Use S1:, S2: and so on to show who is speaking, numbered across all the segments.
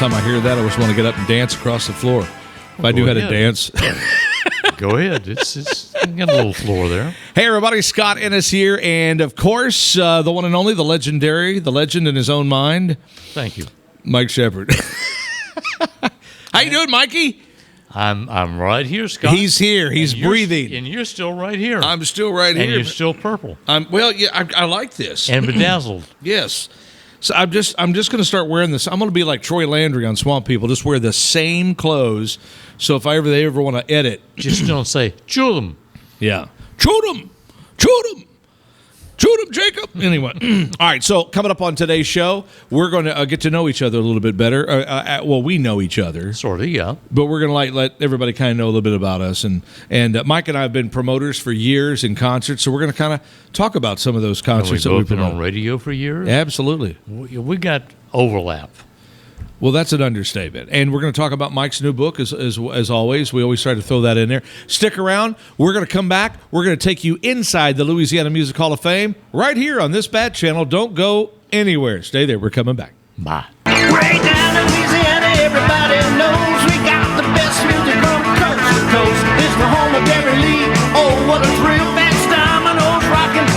S1: time I hear that, I always want to get up and dance across the floor. If I knew how to dance.
S2: Go ahead. It's got a little floor there.
S1: Hey, everybody. Scott Ennis here. And, of course, the one and only, the legendary, the legend in his own mind.
S2: Thank you.
S1: Mike Shepard. How you doing, Mikey?
S2: I'm right here, Scott.
S1: He's here. He's breathing.
S2: And you're still right here.
S1: I'm still right here.
S2: And you're still purple.
S1: I like this.
S2: And bedazzled.
S1: Yes. So I'm just going to start wearing this. I'm going to be like Troy Landry on Swamp People. Just wear the same clothes. So if they ever want to edit,
S2: just don't say "chew them."
S1: Yeah, chew them, Jacob. Anyway, all right. So coming up on today's show, we're going to get to know each other a little bit better. We know each other,
S2: sort of, yeah.
S1: But we're going to let everybody kind of know a little bit about us. And Mike and I have been promoters for years in concerts, so we're going to kind of talk about some of those concerts that we've been
S2: on radio for years.
S1: Absolutely,
S2: we got overlap.
S1: Well, that's an understatement. And we're going to talk about Mike's new book, as always. We always try to throw that in there. Stick around. We're going to come back. We're going to take you inside the Louisiana Music Hall of Fame right here on this bad channel. Don't go anywhere. Stay there. We're coming back.
S2: Bye.
S3: Right down in Louisiana, everybody knows we got the best music from coast to coast. It's the home of Gary Lee. Oh, what a thrill. Fats Dominoes rockin'.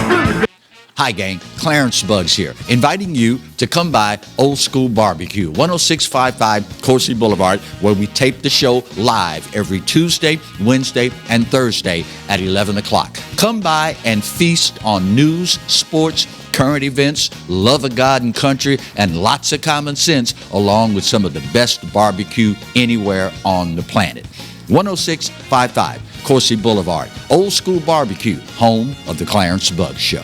S4: Hi, gang. Clarence Buggs here, inviting you to come by Old School Barbecue, 10655 Coursey Boulevard, where we tape the show live every Tuesday, Wednesday, and Thursday at 11 o'clock. Come by and feast on news, sports, current events, love of God and country, and lots of common sense, along with some of the best barbecue anywhere on the planet. 10655 Coursey Boulevard, Old School Barbecue, home of the Clarence Buggs Show.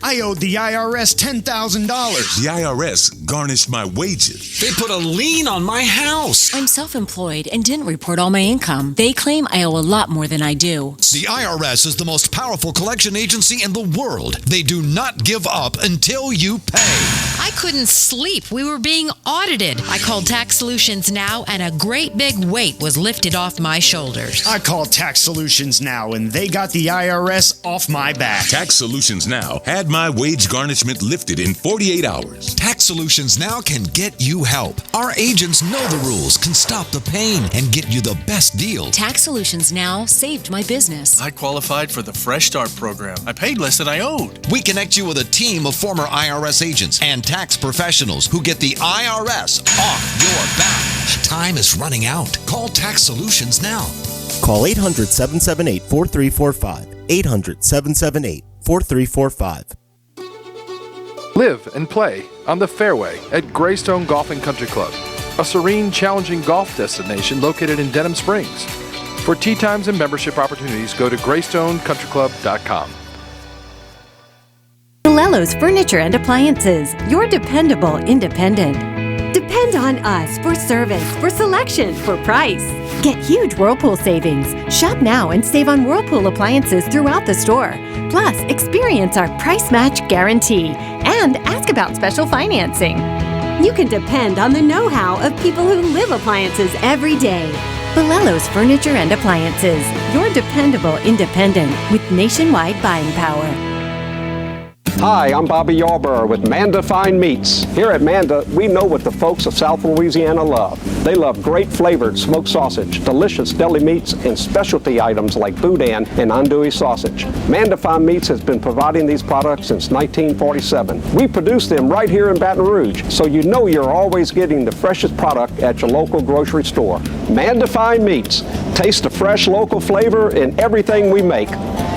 S5: I owed the IRS $10,000.
S6: The IRS garnished my wages.
S7: They put a lien on my house.
S8: I'm self-employed and didn't report all my income. They claim I owe a lot more than I do.
S5: The IRS is the most powerful collection agency in the world. They do not give up until you pay.
S9: I couldn't sleep. We were being audited. I called Tax Solutions Now, and a great big weight was lifted off my shoulders.
S5: I called Tax Solutions Now, and they got the IRS off my back.
S6: Tax Solutions Now had my wage garnishment lifted in 48 hours.
S5: Tax Solutions Now can get you help. Our agents know the rules, can stop the pain, and get you the best deal.
S8: Tax Solutions Now saved my business.
S10: I qualified for the Fresh Start program. I paid less than I owed.
S5: We connect you with a team of former IRS agents and tax professionals who get the IRS off your back. Time is running out. Call Tax Solutions now.
S11: Call 800-778-4345. 800-778-4345.
S12: Live and play on the fairway at Greystone Golf and Country Club, a serene, challenging golf destination located in Denham Springs. For tee times and membership opportunities, go to GreystoneCountryClub.com.
S13: Palello's Furniture and Appliances, your dependable independent. Depend on us for service, for selection, for price. Get huge Whirlpool savings. Shop now and save on Whirlpool appliances throughout the store. Plus, experience our price match guarantee and ask about special financing. You can depend on the know-how of people who live appliances every day. Palello's Furniture and Appliances, your dependable independent with nationwide buying power.
S14: Hi, I'm Bobby Yarborough with Manda Fine Meats. Here at Manda, we know what the folks of South Louisiana love. They love great flavored smoked sausage, delicious deli meats, and specialty items like boudin and andouille sausage. Manda Fine Meats has been providing these products since 1947. We produce them right here in Baton Rouge, so you know you're always getting the freshest product at your local grocery store. Manda Fine Meats. Taste the fresh local flavor in everything we make.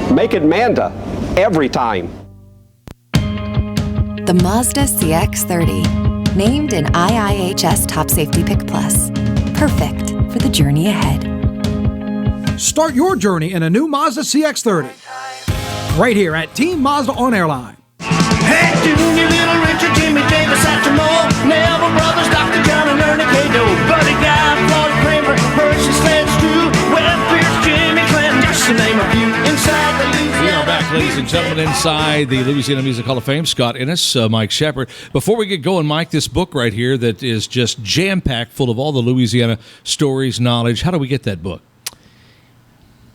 S14: Make it Manda every time.
S15: The Mazda CX-30, named an IIHS Top Safety Pick Plus. Perfect for the journey ahead.
S16: Start your journey in a new Mazda CX-30. Right here at Team Mazda on Airline.
S3: Hey, Junior, Little Richard, Jimmy Davis, after more. Neville Brothers, Dr. John, and Ernie Cato. Buddy Guy, Floyd Kramer, Hershey Sledge, Drew, Webb Pierce, Jimmy Clinton, just to name a few. Inside the Louisiana.
S1: We are back, ladies and gentlemen, inside the Louisiana Music Hall of Fame. Scott Ennis, Mike Shepard. Before we get going, Mike, this book right here that is just jam-packed full of all the Louisiana stories, knowledge. How do we get that book?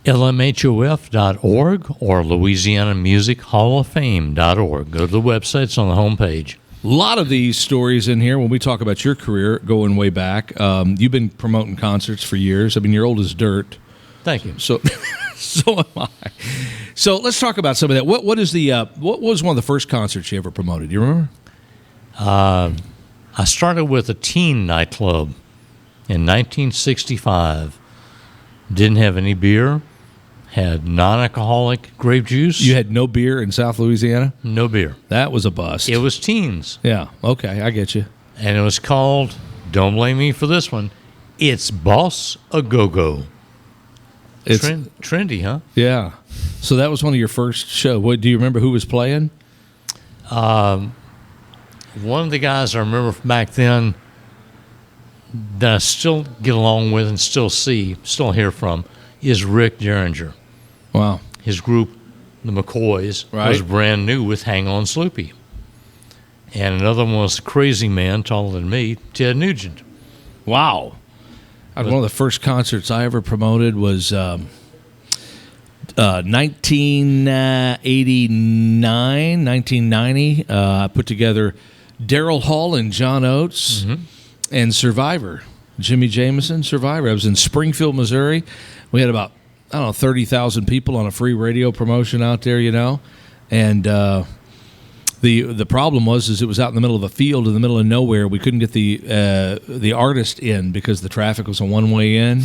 S2: LMHOF.org or LouisianaMusicHallOfFame.org. Go to the website. It's on the homepage.
S1: lot of these stories in here, when we talk about your career going way back, you've been promoting concerts for years. I mean, you're old as dirt.
S2: Thank you.
S1: So, so am I. So let's talk about some of that. What was one of the first concerts you ever promoted? Do you remember?
S2: I started with a teen nightclub in 1965. Didn't have any beer. Had non-alcoholic grape juice.
S1: You had no beer in South Louisiana?
S2: No beer.
S1: That was a bust.
S2: It was teens.
S1: Yeah. Okay, I get you.
S2: And it was called, don't blame me for this one, It's Boss A Go-Go.
S1: It's
S2: trendy, huh?
S1: Yeah. So that was one of your first shows. What do you remember who was playing?
S2: One of the guys I remember from back then that I still get along with and still hear from is Rick Derringer.
S1: Wow.
S2: His group, the McCoys, was brand new with Hang On Sloopy. And another one was the crazy man, taller than me, Ted Nugent.
S1: Wow. One of the first concerts I ever promoted was 1989, 1990. I put together Daryl Hall and John Oates and Survivor. Jimmy Jameson, Survivor. I was in Springfield, Missouri. We had about, 30,000 people on a free radio promotion out there, And the problem was it was out in the middle of a field in the middle of nowhere. We couldn't get the artist in because the traffic was a one-way in,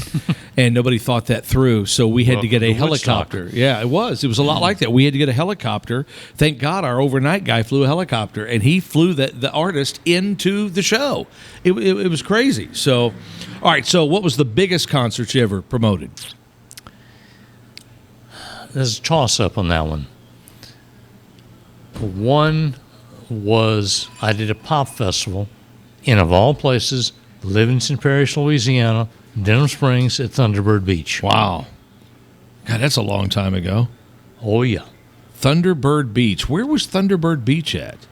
S1: and nobody thought that through. So we had to get a helicopter. Yeah, it was. It was a lot like that. We had to get a helicopter. Thank God our overnight guy flew a helicopter, and he flew the artist into the show. It was crazy. So, all right, so what was the biggest concert you ever promoted?
S2: There's a toss-up on that one. One was I did a pop festival in, of all places, Livingston Parish, Louisiana, Denham Springs at Thunderbird Beach.
S1: Wow. God, that's a long time ago.
S2: Oh, yeah.
S1: Thunderbird Beach. Where was Thunderbird Beach at?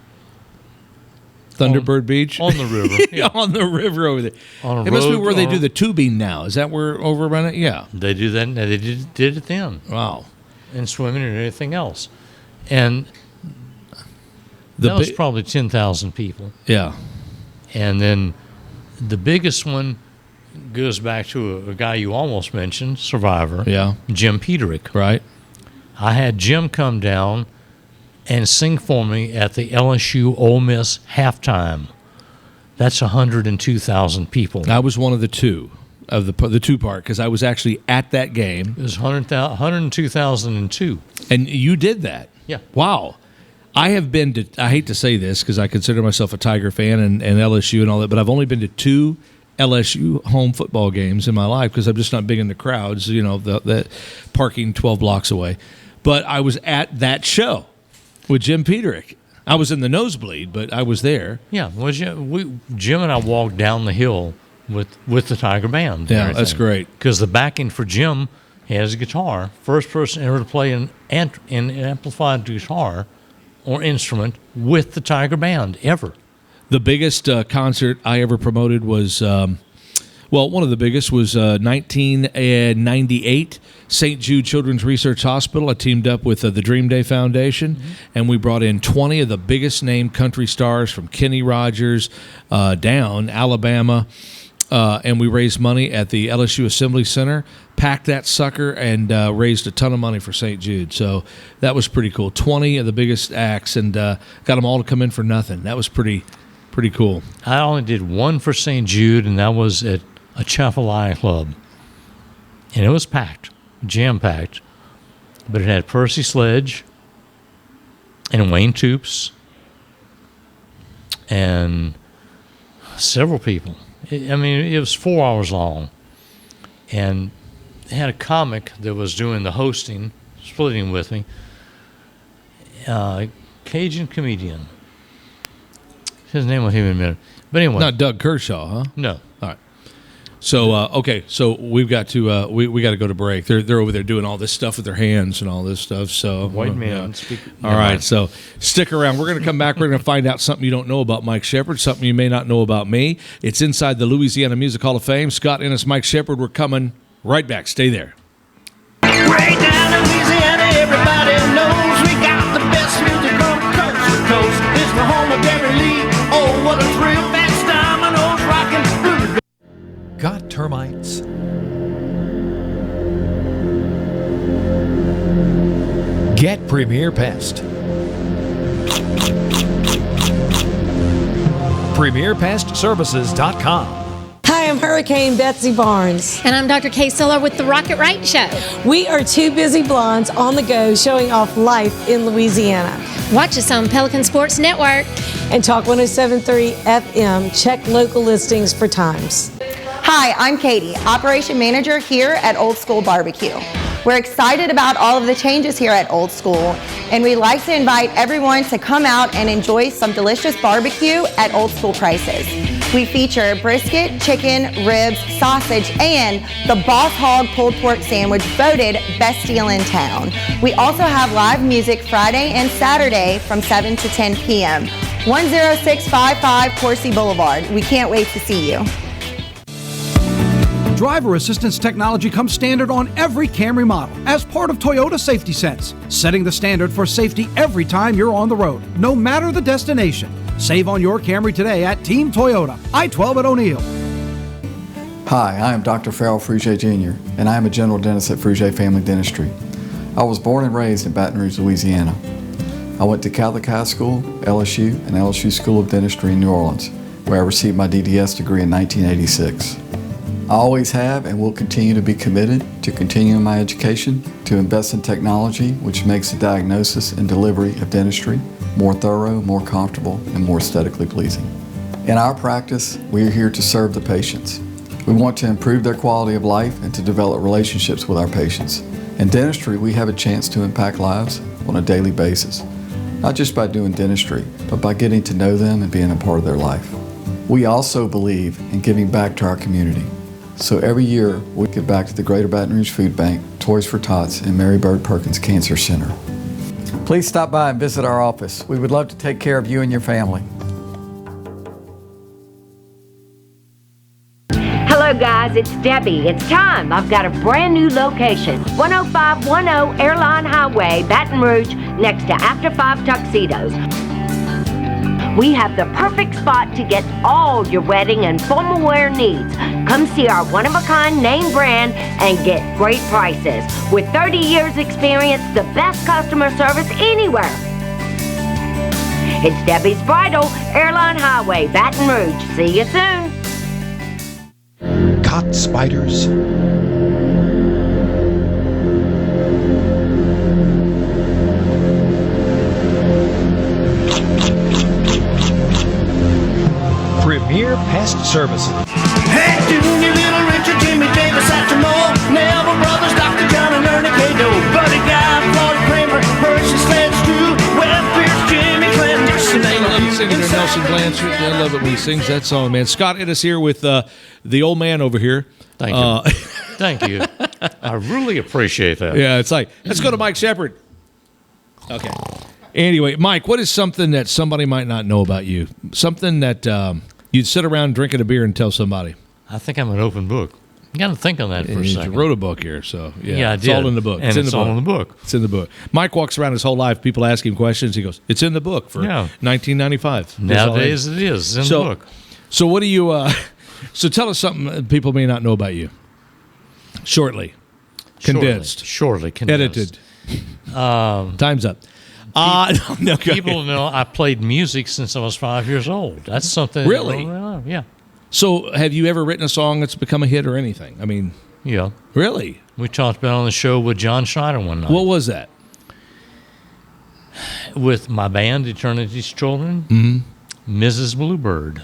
S1: Thunderbird Beach?
S2: On the river.
S1: Yeah, on the river over there.
S2: On a
S1: it must be
S2: road,
S1: where they do the tubing now. Is that where over around it? Yeah.
S2: They do that. They did it then.
S1: Wow.
S2: And swimming and everything else. And that was probably 10,000 people.
S1: Yeah.
S2: And then the biggest one goes back to a guy you almost mentioned, Survivor.
S1: Yeah.
S2: Jim Peterick.
S1: Right.
S2: I had Jim come down and sing for me at the LSU Ole Miss halftime. That's 102,000 people.
S1: I was one of the two. Of the two part, because I was actually at that game.
S2: It was 102,002.
S1: And you did that?
S2: Yeah.
S1: Wow. I have been to, I hate to say this because I consider myself a Tiger fan and LSU and all that, but I've only been to 2 LSU home football games in my life because I'm just not big into crowds, the parking 12 blocks away. But I was at that show with Jim Peterick. I was in the nosebleed, but I was there.
S2: Yeah. Well, Jim and I walked down the hill with the Tiger Band.
S1: Yeah, that's great.
S2: Because the backing for Jim, he has a guitar. First person ever to play an amplified guitar or instrument with the Tiger Band ever.
S1: The biggest concert I ever promoted was, one of the biggest was 1998, St. Jude Children's Research Hospital. I teamed up with the Dream Day Foundation, and we brought in 20 of the biggest name country stars from Kenny Rogers down, Alabama. And we raised money at the LSU Assembly Center, packed that sucker, and raised a ton of money for St. Jude. So that was pretty cool. 20 of the biggest acts, and got them all to come in for nothing. That was pretty cool.
S2: I only did one for St. Jude, and that was at a Chapelai club. And it was packed, jam-packed. But it had Percy Sledge and Wayne Toops and several people. It was 4 hours long, and they had a comic that was doing the hosting, splitting with me, Cajun comedian. His name will hit me in a minute. But anyway.
S1: Not Doug Kershaw, huh?
S2: No.
S1: All right. So, okay, so we've got to we got to go to break. They're over there doing all this stuff with their hands and all this stuff. So
S2: white man.
S1: All right, so stick around. We're going to come back. We're going to find out something you don't know about Mike Shepard, something you may not know about me. It's inside the Louisiana Music Hall of Fame. Scott Ennis, Mike Shepard. We're coming right back. Stay there.
S3: Right down in Louisiana, everybody knows we got the best music on coast to coast. It's the home of Gary Lee.
S11: Premier Pest. PremierPestServices.com.
S17: Hi, I'm Hurricane Betsy Barnes.
S18: And I'm Dr. Kay Siller with the Rocket Right Show.
S17: We are two busy blondes on the go showing off life in Louisiana.
S18: Watch us on Pelican Sports Network.
S17: And Talk 107.3 FM. Check local listings for times.
S19: Hi, I'm Katie, Operation Manager here at Old School Barbecue. We're excited about all of the changes here at Old School, and we'd like to invite everyone to come out and enjoy some delicious barbecue at Old School prices. We feature brisket, chicken, ribs, sausage, and the Boss Hog pulled pork sandwich voted best deal in town. We also have live music Friday and Saturday from 7 to 10 p.m. 10655 Coursey Boulevard. We can't wait to see you.
S16: Driver assistance technology comes standard on every Camry model as part of Toyota Safety Sense, setting the standard for safety every time you're on the road, no matter the destination. Save on your Camry today at Team Toyota, I-12 at O'Neill.
S20: Hi, I am Dr. Farrell Frugier Jr., and I am a general dentist at Frugier Family Dentistry. I was born and raised in Baton Rouge, Louisiana. I went to Catholic High School, LSU, and LSU School of Dentistry in New Orleans, where I received my DDS degree in 1986. I always have and will continue to be committed to continuing my education, to invest in technology which makes the diagnosis and delivery of dentistry more thorough, more comfortable, and more aesthetically pleasing. In our practice, we are here to serve the patients. We want to improve their quality of life and to develop relationships with our patients. In dentistry, we have a chance to impact lives on a daily basis, not just by doing dentistry, but by getting to know them and being a part of their life. We also believe in giving back to our community. So every year, we give back to the Greater Baton Rouge Food Bank, Toys for Tots, and Mary Bird Perkins Cancer Center. Please stop by and visit our office. We would love to take care of you and your family.
S21: Hello guys, it's Debbie. It's time. I've got a brand new location. 10510 Airline Highway, Baton Rouge, next to After 5 Tuxedos. We have the perfect spot to get all your wedding and formal wear needs. Come see our one-of-a-kind name brand and get great prices. With 30 years experience, the best customer service anywhere. It's Debbie's Bridal, Airline Highway, Baton Rouge. See you soon.
S11: Caught spiders. Premier Pest Services.
S3: Hey, Junior, Little Richard, Jimmy Davis, after more. Neville Brothers, Dr. John, and Ernie Cato. Buddy Guy, Floyd Kramer, Hershey Sledge, Drew, Webb Pierce, Jimmy Clinton, Jason
S1: I love singing to Nelson Blanchard. I love it when he sings that song, man. Scott hit us here with the old man over here.
S2: Thank you. Thank you. I really appreciate that.
S1: Yeah, it's like, let's go to Mike Shepard. Okay. Anyway, Mike, what is something that somebody might not know about you? Something that you'd sit around drinking a beer and tell somebody?
S2: I think I'm an open book. You got to think on that for a second.
S1: You wrote a book here, so yeah,
S2: I
S1: it's
S2: did.
S1: all in the book.
S2: And it's all in the book.
S1: It's in the book. Mike walks around his whole life. People ask him questions. He goes, "It's in the book for 1995."
S2: Nowadays, it is in the book.
S1: So what do you? So tell us something people may not know about you. Shortly, condensed,
S2: shortly condensed.
S1: Edited. Time's up.
S2: People know I played music since I was 5 years old. That's something.
S1: Really?
S2: Yeah.
S1: So, have you ever written a song that's become a hit or anything? I mean,
S2: yeah.
S1: Really?
S2: We talked about it on the show with John Schneider one night.
S1: What was that?
S2: With my band, Eternity's Children, Mrs. Bluebird.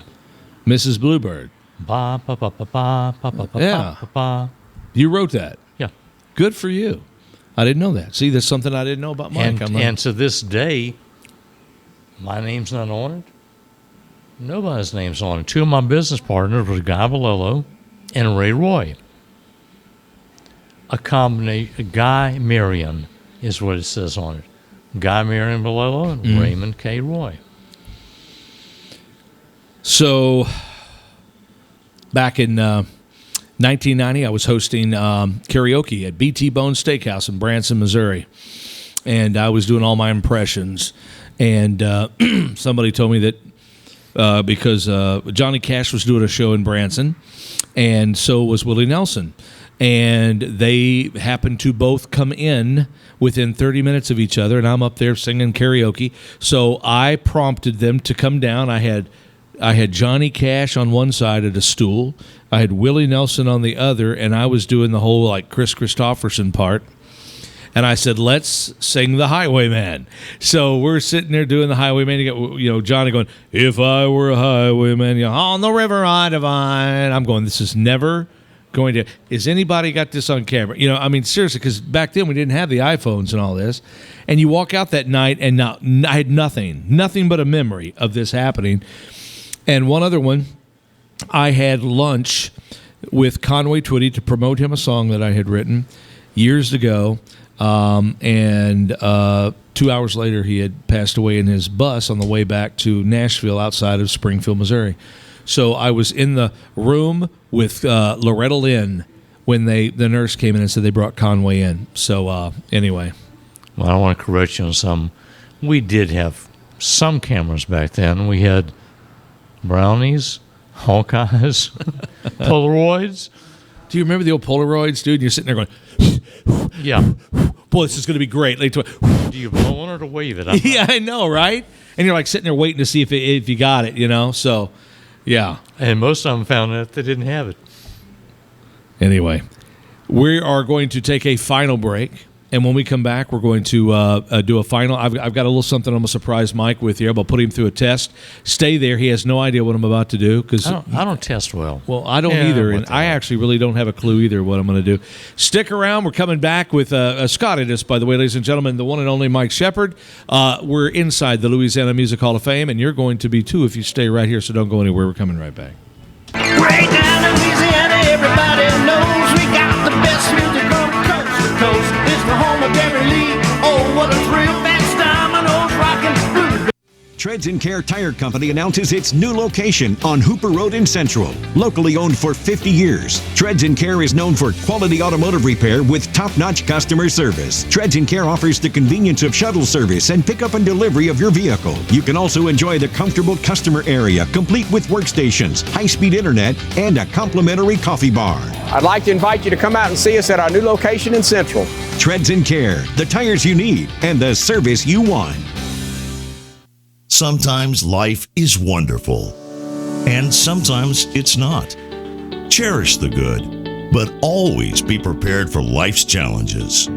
S1: Mrs. Bluebird.
S2: Ba ba ba ba ba ba ba
S1: Yeah.
S2: ba ba.
S1: You wrote that?
S2: Yeah.
S1: Good for you. I didn't know that. See, there's something I didn't know about Mike.
S2: And to this day, my name's not on it. Nobody's name's on it. Two of my business partners were Guy Bolello and Ray Roy. A combination, Guy Marion is what it says on it. Guy Marion Bolello and Raymond K. Roy.
S1: So, back in 1990, I was hosting karaoke at BT Bone Steakhouse in Branson, Missouri. And I was doing all my impressions. And somebody told me that because Johnny Cash was doing a show in Branson, and so was Willie Nelson. and they happened to both come in within 30 minutes of each other, and I'm up there singing karaoke. So I prompted them to come down. I had Johnny Cash on one side at a stool. I had Willie Nelson on the other, and I was doing the whole like Chris Christopherson part. And I said, let's sing the Highwayman. So we're sitting there doing the Highwayman. You got, Johnny going, if I were a highwayman, on the river I divine. I'm going, this is never going to, is anybody got this on camera? I mean, seriously, because back then we didn't have the iPhones and all this. And you walk out that night and I had nothing but a memory of this happening. And one other one, I had lunch with Conway Twitty to promote him a song that I had written years ago. And 2 hours later, he had passed away in his bus on the way back to Nashville outside of Springfield, Missouri. So I was in the room with Loretta Lynn when the nurse came in and said they brought Conway in. So anyway.
S2: Well, I want to correct you on something. We did have some cameras back then. We had Brownies, Hawkeyes, Polaroids.
S1: Do you remember the old Polaroids, dude? You're sitting there going,
S2: yeah.
S1: Boy, this is going to be great.
S2: Do you blow on it or wave it?
S1: Yeah, I know, right? And you're like sitting there waiting to see if you got it, So, yeah.
S2: And most of them found out they didn't have it.
S1: Anyway, we are going to take a final break. And when we come back, we're going to do a final. I've got a little something I'm going to surprise Mike with here. I'm going to put him through a test. Stay there. He has no idea what I'm about to do. Cause
S2: I don't test well.
S1: Well, I don't either. And I actually really don't have a clue either what I'm going to do. Stick around. We're coming back with Scott Innes, by the way, ladies and gentlemen, the one and only Mike Shepard. We're inside the Louisiana Music Hall of Fame, and you're going to be too if you stay right here, so don't go anywhere. We're coming right back.
S3: Right down in Louisiana, everybody knows we got the best music from coast to coast. It's the home of Gary Lee. Oh, what a thrill, Fats Domino's rockin' blue.
S4: Treads & Care Tire Company announces its new location on Hooper Road in Central. Locally owned for 50 years, Treads & Care is known for quality automotive repair with top-notch customer service. Treads & Care offers the convenience of shuttle service and pickup and delivery of your vehicle. You can also enjoy the comfortable customer area, complete with workstations, high-speed internet, and a complimentary coffee bar.
S14: I'd like to invite you to come out and see us at our new location in Central.
S4: Treads & Care, the tires you need and the service you want.
S22: Sometimes life is wonderful, and sometimes it's not. Cherish the good, but always be prepared for life's challenges.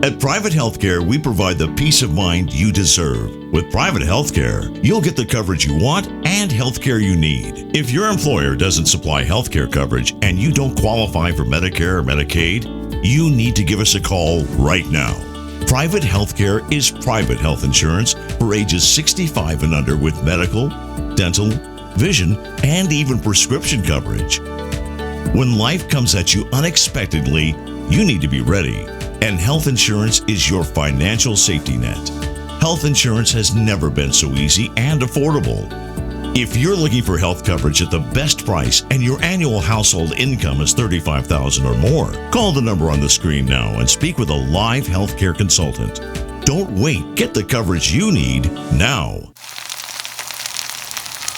S22: At Private Healthcare, we provide the peace of mind you deserve. With Private Healthcare, you'll get the coverage you want and healthcare you need. If your employer doesn't supply healthcare coverage and you don't qualify for Medicare or Medicaid, you need to give us a call right now. Private Healthcare is private health insurance for ages 65 and under with medical, dental, vision, and even prescription coverage. When life comes at you unexpectedly, you need to be ready, and health insurance is your financial safety net. Health insurance has never been so easy and affordable. If you're looking for health coverage at the best price and your annual household income is $35,000 or more, call the number on the screen now and speak with a live healthcare consultant. Don't wait. Get the coverage you need now.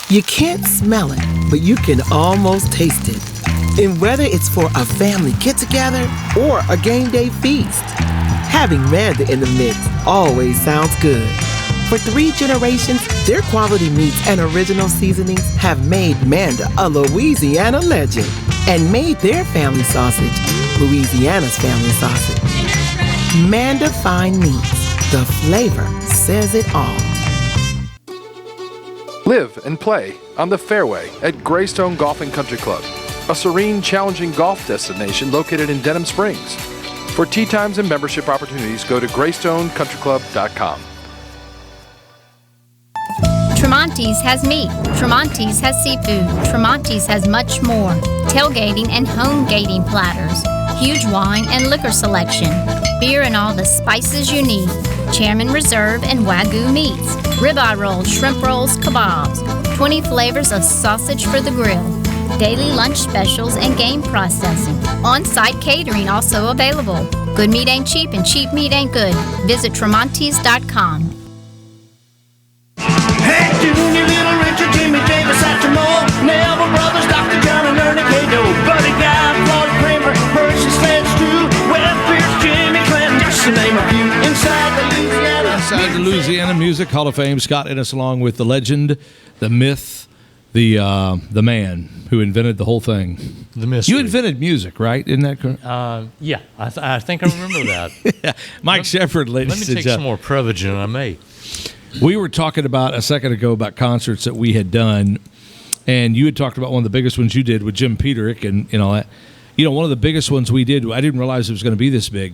S23: You can't smell it, but you can almost taste it. And whether it's for a family get-together or a game day feast, having Manda in the mix always sounds good. For 3 generations, their quality meats and original seasonings have made Manda a Louisiana legend and made their family sausage Louisiana's family sausage. Manda Fine Meats. The flavor says it all.
S12: Live and play on the fairway at Greystone Golf and Country Club, a serene, challenging golf destination located in Denham Springs. For tee times and membership opportunities, go to GreystonecountryClub.com.
S24: Tremonti's has meat, Tremonti's has seafood, Tremonti's has much more. Tailgating and home gating platters, huge wine and liquor selection, beer and all the spices you need, Chairman Reserve and Wagyu meats, ribeye rolls, shrimp rolls, kebabs, 20 flavors of sausage for the grill, daily lunch specials and game processing. On-site catering also available. Good meat ain't cheap and cheap meat ain't good. Visit Tremonti's.com.
S3: Hey, Junior, Little Richard, Jimmy Davis, after more. Neville Brothers, Dr. John and Ernie Cato, Buddy Guy, Floyd Kramer, Percy Sled,
S1: Music Hall of Fame. Scott Ennis, along with the legend, the myth, the man who invented the whole thing.
S2: The mystery.
S1: You invented music, right? Isn't that correct?
S2: Yeah, I think I remember that.
S1: Yeah. Mike Shepard, ladies
S2: Let me
S1: and
S2: take
S1: gentlemen.
S2: some more Prevagen, I may.
S1: We were talking about a second ago about concerts that we had done, and you had talked about one of the biggest ones you did with Jim Peterick and all that. One of the biggest ones we did, I didn't realize it was going to be this big,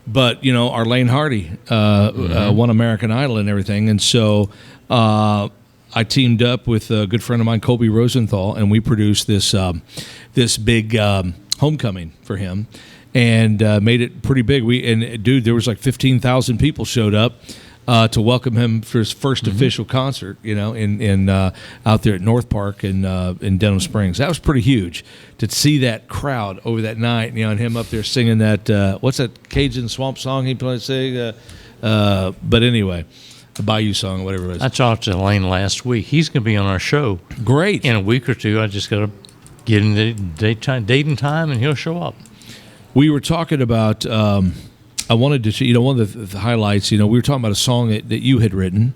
S1: but, our Lane Hardy won American Idol and everything, and so I teamed up with a good friend of mine, Colby Rosenthal, and we produced this big homecoming for him and made it pretty big. There was like 15,000 people showed up to welcome him for his first official concert, in out there at North Park in Denham Springs. That was pretty huge to see that crowd over that night, and him up there singing that what's that Cajun swamp song he played sing? But anyway, the Bayou song, whatever it is.
S2: I talked to Lane last week. He's going to be on our show.
S1: Great.
S2: In a week or two. I just got to get in the date and time, and he'll show up.
S1: We were talking about. I wanted to, one of the highlights. We were talking about a song that you had written,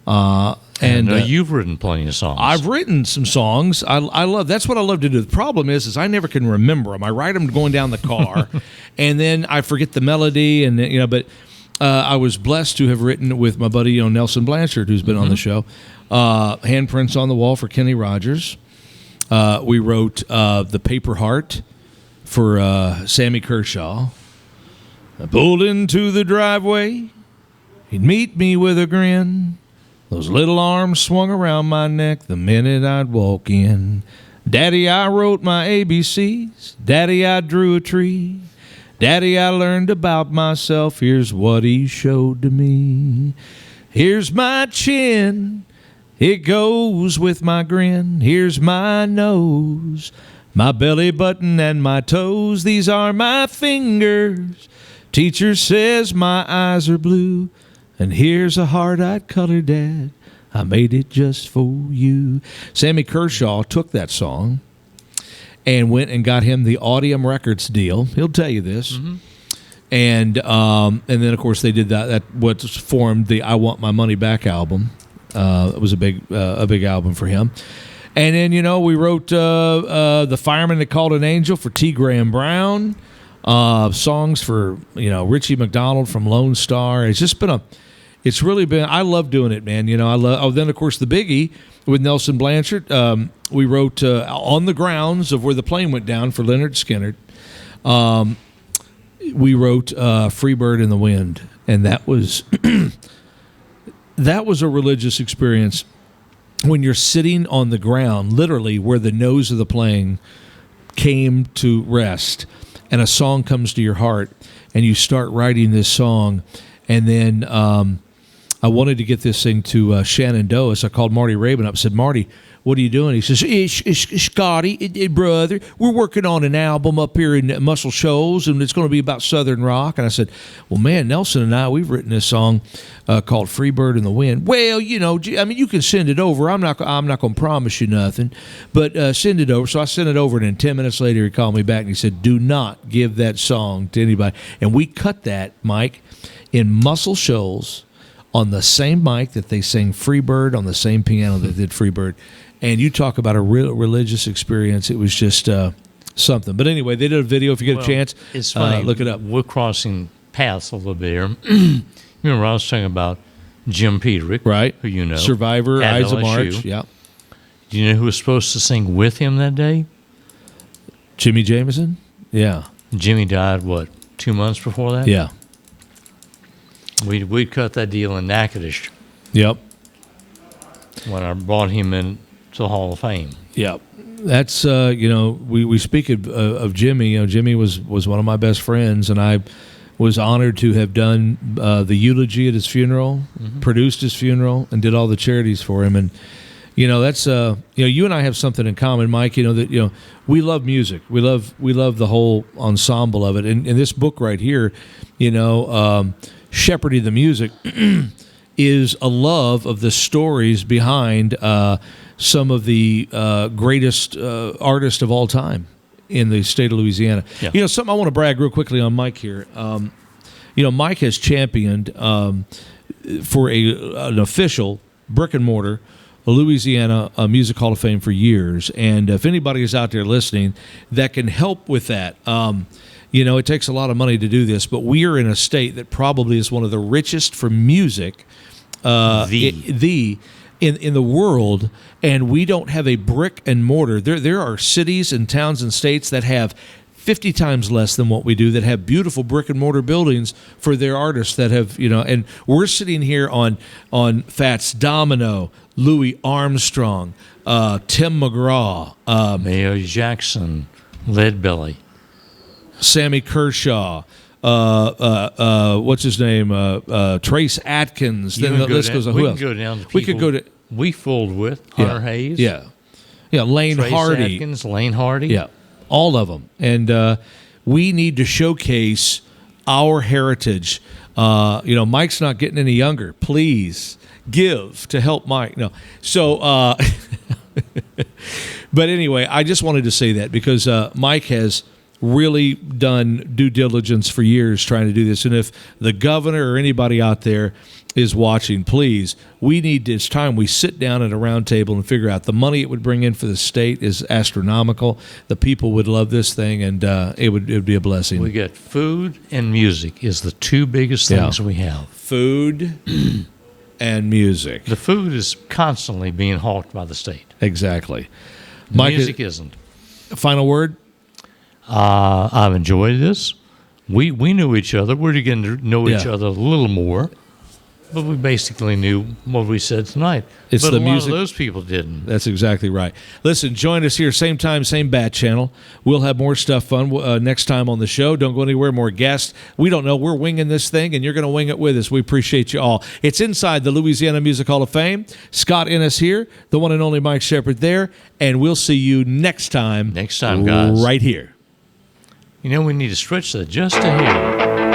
S1: and
S2: you've written plenty of songs.
S1: I've written some songs. I love. That's what I love to do. The problem is I never can remember them. I write them going down the car, and then I forget the melody, and But I was blessed to have written with my buddy Nelson Blanchard, who's been on the show. Handprints on the Wall for Kenny Rogers. We wrote The Paper Heart for Sammy Kershaw. I pulled into the driveway. He'd meet me with a grin. Those little arms swung around my neck the minute I'd walk in. Daddy, I wrote my ABCs. Daddy, I drew a tree. Daddy, I learned about myself. Here's what he showed to me. Here's my chin. It goes with my grin. Here's my nose, my belly button and my toes. These are my fingers. Teacher says my eyes are blue. And here's a heart I'd color, Dad. I made it just for you. Sammy Kershaw took that song and went and got him the Audium Records deal. He'll tell you this. And then, of course, they did that what formed the I Want My Money Back album. It was a big album for him. And then, we wrote The Fireman That Called an Angel for T. Graham Brown. Songs for, Richie McDonald from Lone Star. It's really been, I love doing it, man. Then, of course, the biggie with Nelson Blanchard. We wrote On the Grounds of Where the Plane Went Down for Leonard Skinner. We wrote Freebird in the Wind. And that was, that was a religious experience when you're sitting on the ground, literally where the nose of the plane came to rest. And a song comes to your heart, and you start writing this song. And then I wanted to get this thing to Shannon Doe, so I called Marty Rabin up and said, Marty, what are you doing? He says, Scotty, brother, we're working on an album up here in Muscle Shoals, and it's going to be about Southern rock. And I said, well, man, Nelson and I, we've written this song called Freebird in the Wind. Well, you can send it over. I'm not going to promise you nothing, but send it over. So I sent it over, and then 10 minutes later, he called me back, and he said, do not give that song to anybody. And we cut that, Mike, in Muscle Shoals on the same mic that they sang Freebird, on the same piano that did Freebird. And you talk about a real religious experience. It was just something. But anyway, they did a video. If you get a chance,
S2: it's funny.
S1: Look it up.
S2: We're crossing paths a little bit here. Remember, I was talking about Jim Peterick,
S1: right?
S2: Who you know,
S1: Survivor,
S2: at
S1: Eyes of
S2: LSU.
S1: March. Yeah.
S2: Do you know who was supposed to sing with him that day?
S1: Jimmy Jameson. Yeah.
S2: Jimmy died 2 months before that?
S1: Yeah.
S2: We cut that deal in Natchitoches.
S1: Yep.
S2: When I brought him in to the Hall of Fame.
S1: Yep. That's we speak of Jimmy. Jimmy was one of my best friends, and I was honored to have done the eulogy at his funeral, produced his funeral, and did all the charities for him. And that's you and I have something in common, Mike. That we love music. We love the whole ensemble of it. And this book right here, Shepherding the Music, is a love of the stories behind some of the greatest artists of all time in the state of Louisiana. Yeah. Something I want to brag real quickly on Mike here. Mike has championed for an official brick and mortar Louisiana Music Hall of Fame for years. And if anybody is out there listening that can help with that, it takes a lot of money to do this, but we are in a state that probably is one of the richest for music in the world, and we don't have a brick and mortar. There are cities and towns and states that have 50 times less than what we do, that have beautiful brick and mortar buildings for their artists that have, and we're sitting here on Fats Domino, Louis Armstrong, Tim McGraw,
S2: Mayo Jackson, Leadbelly,
S1: Sammy Kershaw, what's his name? Trace Atkins. Then the list goes on. Who else?
S2: Go down to
S1: we could go to.
S2: We fooled with Hunter Hayes.
S1: Yeah. Lane
S2: Trace
S1: Hardy.
S2: Atkins, Lane Hardy.
S1: Yeah. All of them. And we need to showcase our heritage. Mike's not getting any younger. Please give to help Mike. No. So, but anyway, I just wanted to say that because Mike has really done due diligence for years trying to do this. And if the governor or anybody out there is watching, please, it's time we sit down at a round table and figure out the money it would bring in for the state is astronomical. The people would love this thing, and it would be a blessing.
S2: We get food and music is the two biggest things we have.
S1: Food and music.
S2: The food is constantly being hawked by the state.
S1: Exactly.
S2: Music isn't.
S1: Final word?
S2: I've enjoyed this. We knew each other. We're getting to know each other a little more, but we basically knew what we said tonight. But a lot of those people didn't.
S1: That's exactly right. Listen, join us here, same time, same bat channel. We'll have more stuff fun next time on the show. Don't go anywhere, more guests. We don't know. We're winging this thing, and you're going to wing it with us. We appreciate you all. It's inside the Louisiana Music Hall of Fame. Scott Ennis here, the one and only Mike Shepard there, and we'll see you next time.
S2: Next time, guys.
S1: Right here.
S2: We need to stretch that just a hair.